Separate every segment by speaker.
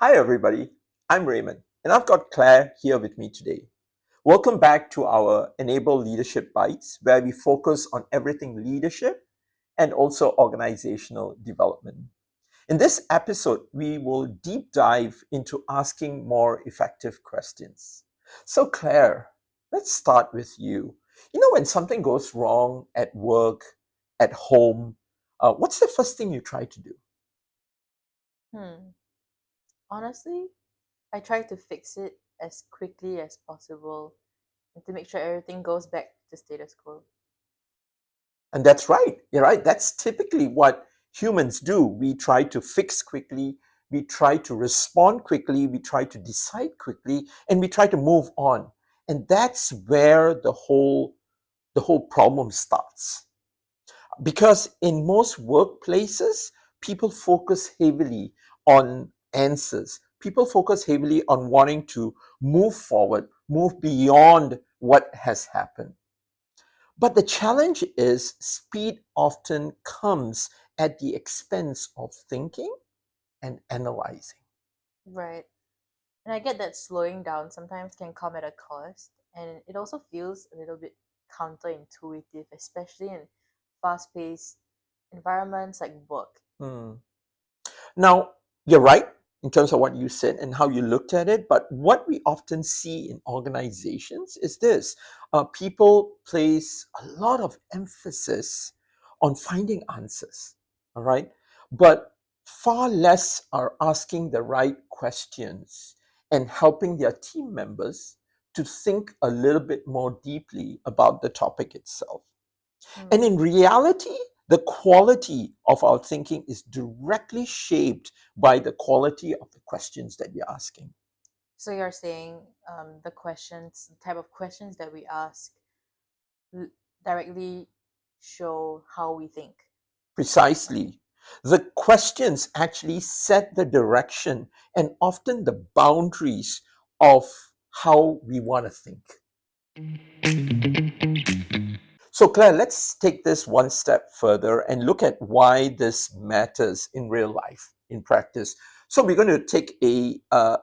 Speaker 1: Hi, everybody. I'm Raymond, and I've got Claire here with me today. Welcome back to our ENiBLE Leadership Bytes, where we focus on everything leadership and also organizational development. In this episode, we will deep dive into asking more effective questions. So, Claire, let's start with you. When something goes wrong at work, at home, what's the first thing you try to do?
Speaker 2: Hmm. Honestly, I try to fix it as quickly as possible and to make sure everything goes back to status quo.
Speaker 1: And that's right. You're right. That's typically what humans do. We try to fix quickly, we try to respond quickly, we try to decide quickly, and we try to move on. And that's where the whole problem starts. Because in most workplaces, people focus heavily on answers. People focus heavily on wanting to move forward, move beyond what has happened. But the challenge is speed often comes at the expense of thinking and analyzing.
Speaker 2: Right. And I get that slowing down sometimes can come at a cost, and it also feels a little bit counterintuitive, especially in fast paced environments like work.
Speaker 1: Hmm. Now, you're right in terms of what you said and how you looked at it, but what we often see in organizations is this: people place a lot of emphasis on finding answers, all right? But far less are asking the right questions and helping their team members to think a little bit more deeply about the topic itself. And
Speaker 2: Hmm.
Speaker 1: in reality, the quality of our thinking is directly shaped by the quality of the questions that we're asking.
Speaker 2: So you're saying the type of questions that we ask l- directly show how we think.
Speaker 1: Precisely. The questions actually set the direction and often the boundaries of how we want to think. So, Claire, let's take this one step further and look at why this matters in real life, in practice. So, we're going to take a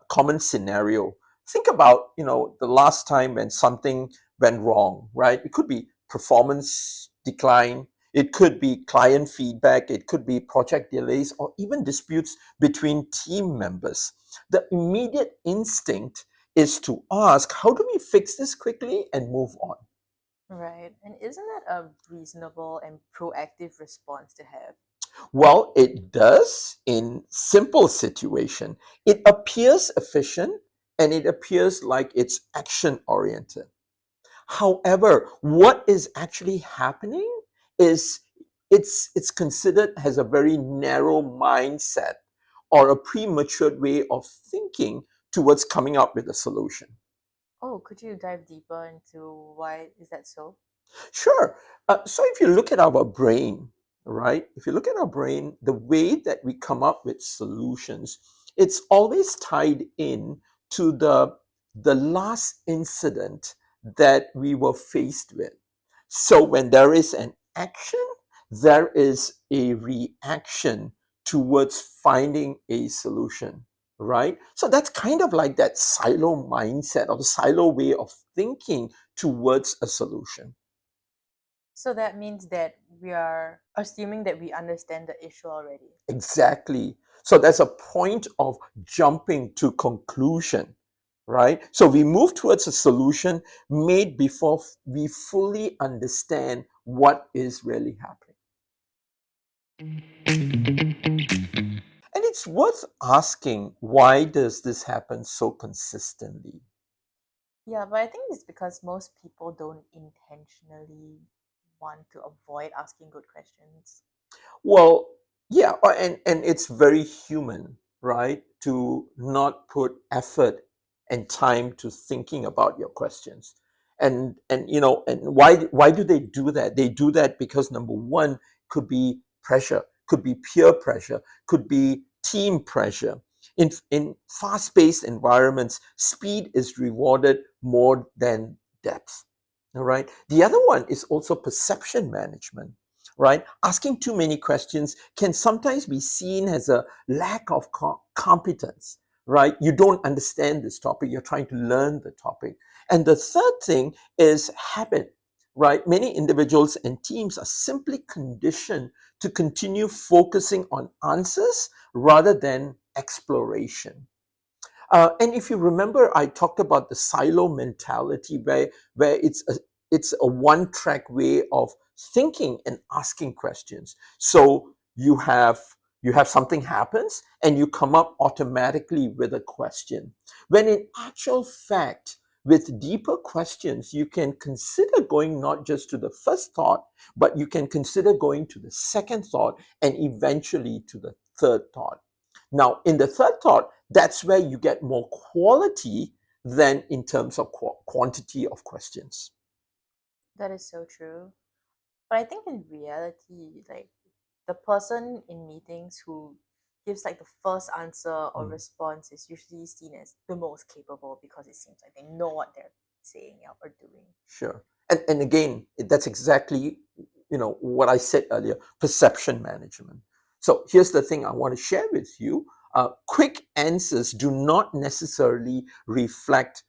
Speaker 1: common scenario. Think about, the last time when something went wrong, right? It could be performance decline, it could be client feedback, it could be project delays, or even disputes between team members. The immediate instinct is to ask, how do we fix this quickly and move on?
Speaker 2: Right. And isn't that a reasonable and proactive response to have?
Speaker 1: Well, it does in simple situation. It appears efficient and it appears like it's action oriented. However, what is actually happening is it's considered as a very narrow mindset or a premature way of thinking towards coming up with a solution.
Speaker 2: Oh, could you dive deeper into why is that so?
Speaker 1: Sure. So if you look at our brain, right? If you look at our brain, the way that we come up with solutions, it's always tied in to the last incident that we were faced with. So when there is an action, there is a reaction towards finding a solution, right? So that's kind of like that silo mindset or the silo way of thinking towards a solution.
Speaker 2: So that means that we are assuming that we understand the issue already.
Speaker 1: Exactly. So there's a point of jumping to conclusion, right? So we move towards a solution made before we fully understand what is really happening. And it's worth asking, why does this happen so consistently?
Speaker 2: Yeah, but I think it's because most people don't intentionally want to avoid asking good questions.
Speaker 1: Well, yeah, and it's very human, right? To not put effort and time to thinking about your questions. And why do they do that? They do that because number one could be pressure, could be peer pressure, could be team pressure. In fast-paced environments, speed is rewarded more than depth. All right. The other one is also perception management, right? Asking too many questions can sometimes be seen as a lack of competence, right? You don't understand this topic. You're trying to learn the topic. And the third thing is habit, right? Many individuals and teams are simply conditioned to continue focusing on answers rather than exploration. And if you remember, I talked about the silo mentality, where it's a one-track way of thinking and asking questions. So you have something happens and you come up automatically with a question. When in actual fact, with deeper questions, you can consider going not just to the first thought, but you can consider going to the second thought and eventually to the third thought. Now, in the third thought, that's where you get more quality than in terms of quantity of questions.
Speaker 2: That is so true. But I think in reality, like the person in meetings who gives like the first answer or
Speaker 1: Mm,
Speaker 2: response is usually seen as the most capable because it seems like they know what they're saying or doing.
Speaker 1: sure. And again, that's exactly what I said earlier, perception management. So here's the thing I want to share with you. Quick answers do not necessarily reflect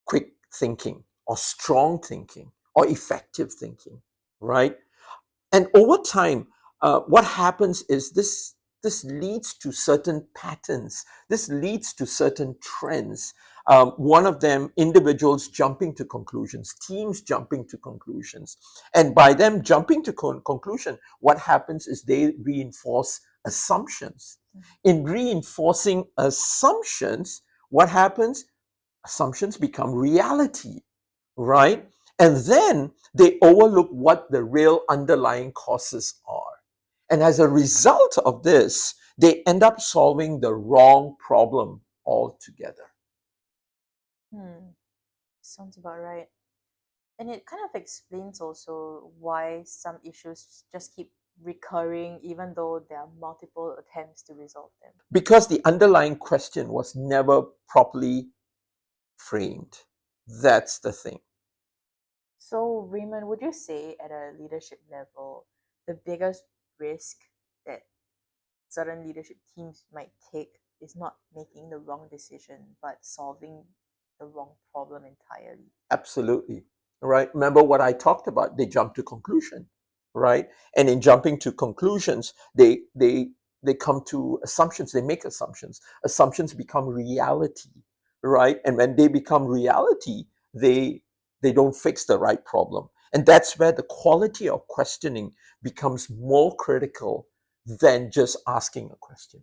Speaker 1: quick thinking or strong thinking or effective thinking, right? And over time, what happens is this leads to certain patterns. This leads to certain trends. One of them, individuals jumping to conclusions, teams jumping to conclusions. And by them jumping to conclusion, what happens is they reinforce assumptions. In reinforcing assumptions, what happens? Assumptions become reality, right? And then they overlook what the real underlying causes are. And as a result of this, they end up solving the wrong problem altogether.
Speaker 2: Hmm, sounds about right. And it kind of explains also why some issues just keep recurring even though there are multiple attempts to resolve them.
Speaker 1: Because the underlying question was never properly framed. That's the thing.
Speaker 2: So, Raymond, would you say at a leadership level, the biggest risk that certain leadership teams might take is not making the wrong decision, but solving the wrong problem entirely?
Speaker 1: Absolutely. Right. Remember what I talked about. They jump to conclusion. Right. And in jumping to conclusions, they come to assumptions. They make assumptions. Assumptions become reality. Right. And when they become reality, they don't fix the right problem. And that's where the quality of questioning becomes more critical than just asking a question.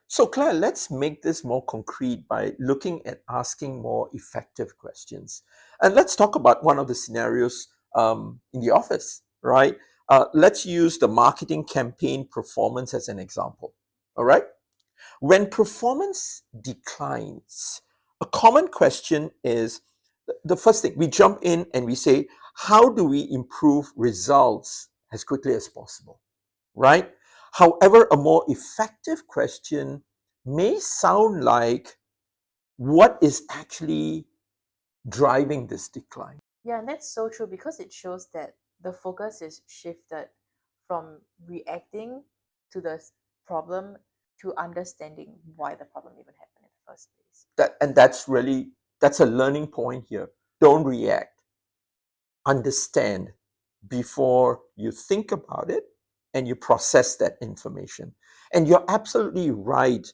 Speaker 1: So, Claire, let's make this more concrete by looking at asking more effective questions. And let's talk about one of the scenarios in the office, right? Let's use the marketing campaign performance as an example. All right. When performance declines, a common question is the first thing we jump in and we say, how do we improve results as quickly as possible? Right? However, a more effective question may sound like, what is actually driving this decline?
Speaker 2: Yeah, and that's so true because it shows that the focus is shifted from reacting to the problem to understanding why the problem even happened in the first place.
Speaker 1: That's a learning point here. Don't react. Understand before you think about it and you process that information. And you're absolutely right.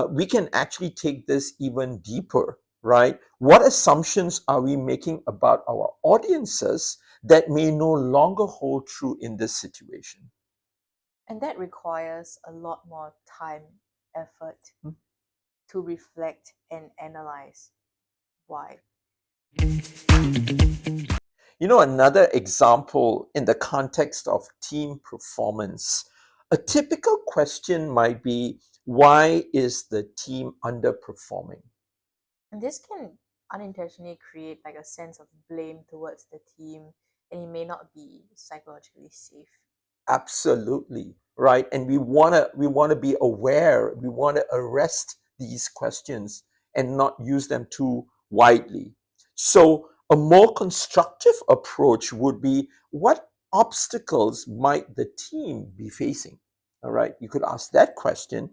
Speaker 1: We can actually take this even deeper, right? What assumptions are we making about our audiences that may no longer hold true in this situation?
Speaker 2: And that requires a lot more time, effort to reflect and analyze why.
Speaker 1: Another example in the context of team performance, a typical question might be, why is the team underperforming?
Speaker 2: And this can unintentionally create like a sense of blame towards the team, and it may not be psychologically safe.
Speaker 1: Absolutely, right? And we want to be aware, we want to arrest these questions and not use them too widely. So a more constructive approach would be, what obstacles might the team be facing? All right, you could ask that question.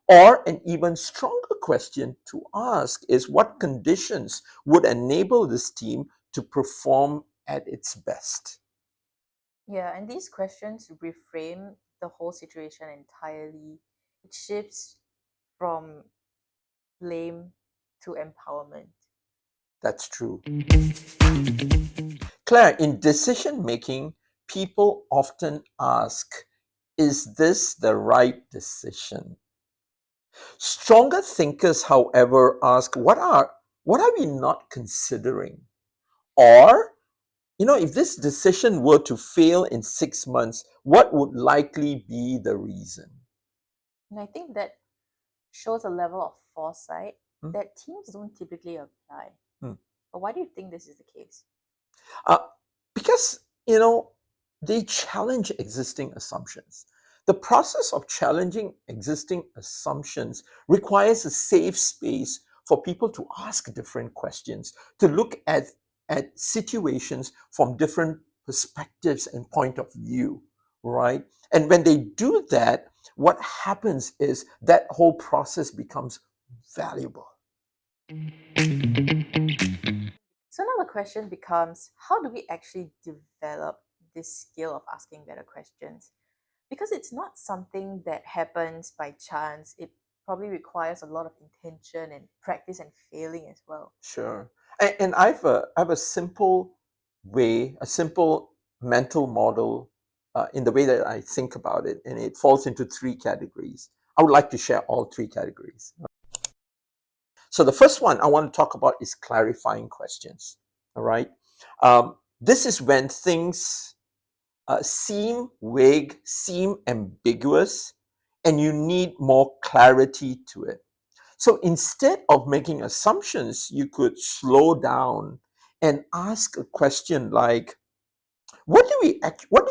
Speaker 1: Or an even stronger question to ask is what conditions would enable this team to perform at its best?
Speaker 2: Yeah, and these questions reframe the whole situation entirely. It shifts from blame to empowerment.
Speaker 1: That's true. Claire, in decision making, people often ask, is this the right decision? Stronger thinkers, however, ask, what are we not considering? Or, if this decision were to fail in 6 months, what would likely be the reason?
Speaker 2: And I think that shows a level of foresight
Speaker 1: Hmm?
Speaker 2: that teams don't typically apply.
Speaker 1: Hmm.
Speaker 2: But why do you think this is the case?
Speaker 1: Uh, because, they challenge existing assumptions. The process of challenging existing assumptions requires a safe space for people to ask different questions, to look at situations from different perspectives and point of view, right? And when they do that, what happens is that whole process becomes valuable.
Speaker 2: So now the question becomes, how do we actually develop this skill of asking better questions? Because it's not something that happens by chance. It probably requires a lot of intention and practice and failing as well.
Speaker 1: Sure. And I have a simple way, a simple mental model in the way that I think about it, and it falls into three categories. I would like to share all three categories. So the first one I want to talk about is clarifying questions. All right. This is when things seem vague, seem ambiguous, and you need more clarity to it. So instead of making assumptions, you could slow down and ask a question like, what do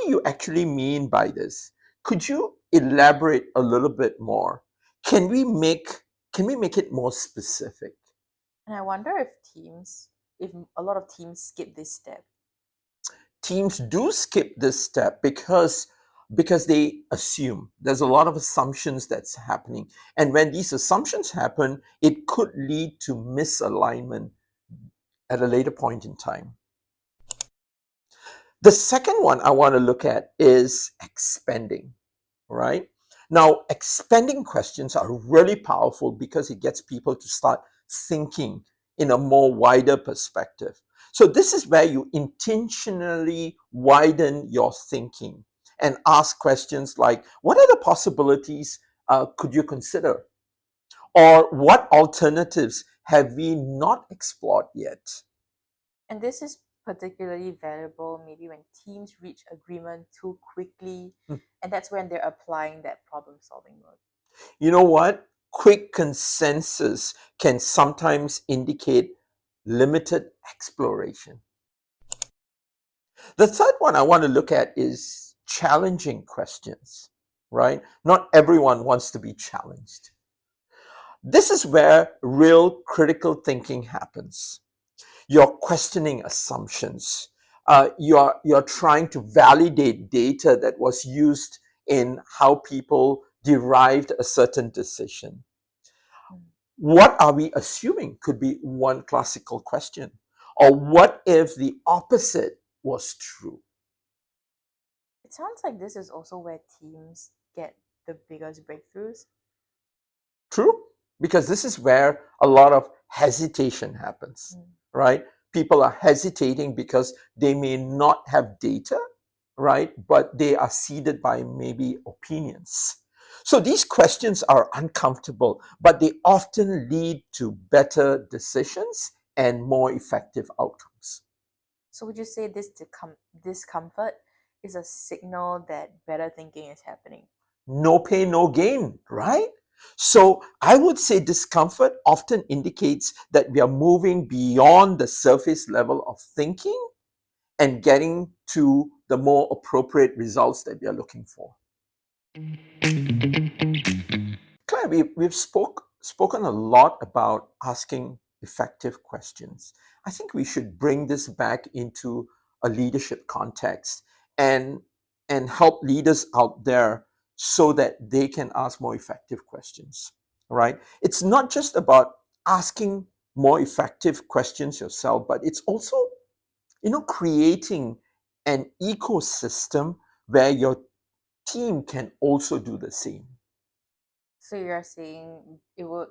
Speaker 1: you actually mean by this? Could you elaborate a little bit more? Can we make can we make it more specific?
Speaker 2: And I wonder if a lot of teams skip this step.
Speaker 1: Teams do skip this step because they assume. There's a lot of assumptions that's happening, and when these assumptions happen, it could lead to misalignment at a later point in time. The second one I want to look at is expanding, right? Now, expanding questions are really powerful because it gets people to start thinking in a more wider perspective. So, this is where you intentionally widen your thinking and ask questions like, what other possibilities could you consider? Or what alternatives have we not explored yet?
Speaker 2: And this is particularly valuable maybe when teams reach agreement too quickly,
Speaker 1: Hmm.
Speaker 2: and that's when they're applying that problem solving mode.
Speaker 1: You know what? Quick consensus can sometimes indicate limited exploration. The third one I want to look at is challenging questions, right? Not everyone wants to be challenged. This is where real critical thinking happens. You're questioning assumptions. You're trying to validate data that was used in how people derived a certain decision.
Speaker 2: Mm.
Speaker 1: What are we assuming could be one classical question. Or what if the opposite was true?
Speaker 2: It sounds like this is also where teams get the biggest breakthroughs.
Speaker 1: True? Because this is where a lot of hesitation happens,
Speaker 2: Mm.
Speaker 1: right? People are hesitating because they may not have data, right? But they are seeded by maybe opinions. So these questions are uncomfortable, but they often lead to better decisions and more effective outcomes.
Speaker 2: So would you say this discomfort is a signal that better thinking is happening?
Speaker 1: No pain, no gain, right? So I would say discomfort often indicates that we are moving beyond the surface level of thinking and getting to the more appropriate results that we are looking for. Claire, we've spoken a lot about asking effective questions. I think we should bring this back into a leadership context and and help leaders out there so that they can ask more effective questions, right? It's not just about asking more effective questions yourself, but it's also, creating an ecosystem where your team can also do the same.
Speaker 2: So you're saying it would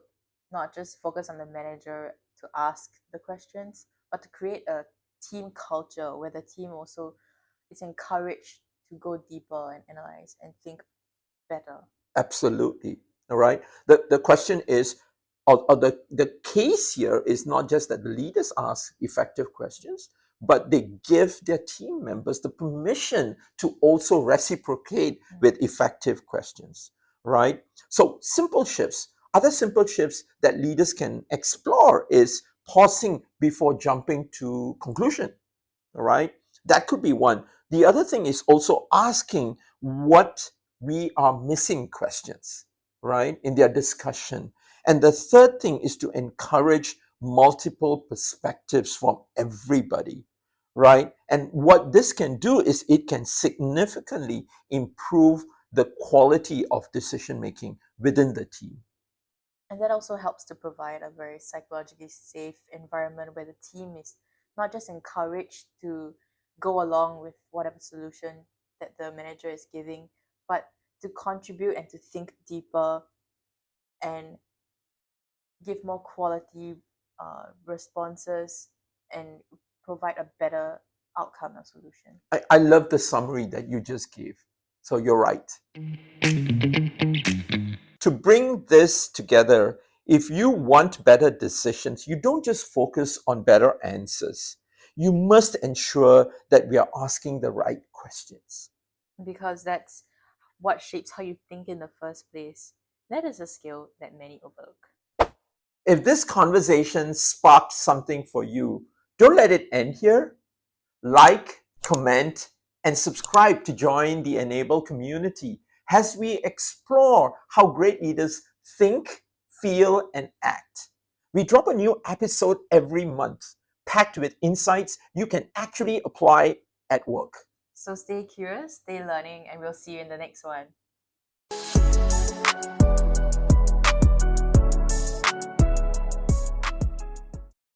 Speaker 2: not just focus on the manager to ask the questions, but to create a team culture where the team also is encouraged to go deeper and analyze and think better.
Speaker 1: Absolutely. All right. The question is, or the case here is not just that the leaders ask effective questions, but they give their team members the permission to also reciprocate with effective questions, right? So simple shifts. Other simple shifts that leaders can explore is pausing before jumping to conclusion. All right. That could be one. The other thing is also asking what we are missing questions, right, in their discussion. And the third thing is to encourage multiple perspectives from everybody, right? And what this can do is it can significantly improve the quality of decision making within the team.
Speaker 2: And that also helps to provide a very psychologically safe environment where the team is not just encouraged to go along with whatever solution that the manager is giving, but to contribute and to think deeper and give more quality responses and provide a better outcome or solution.
Speaker 1: I love the summary that you just gave. So you're right. To bring this together, if you want better decisions, you don't just focus on better answers. You must ensure that we are asking the right questions.
Speaker 2: Because that's what shapes how you think in the first place. That is a skill that many overlook.
Speaker 1: If this conversation sparked something for you, don't let it end here. Like, comment, and subscribe to join the ENiBLE community as we explore how great leaders think, feel, and act. We drop a new episode every month, packed with insights you can actually apply at work.
Speaker 2: So stay curious, stay learning, and we'll see you in the next one.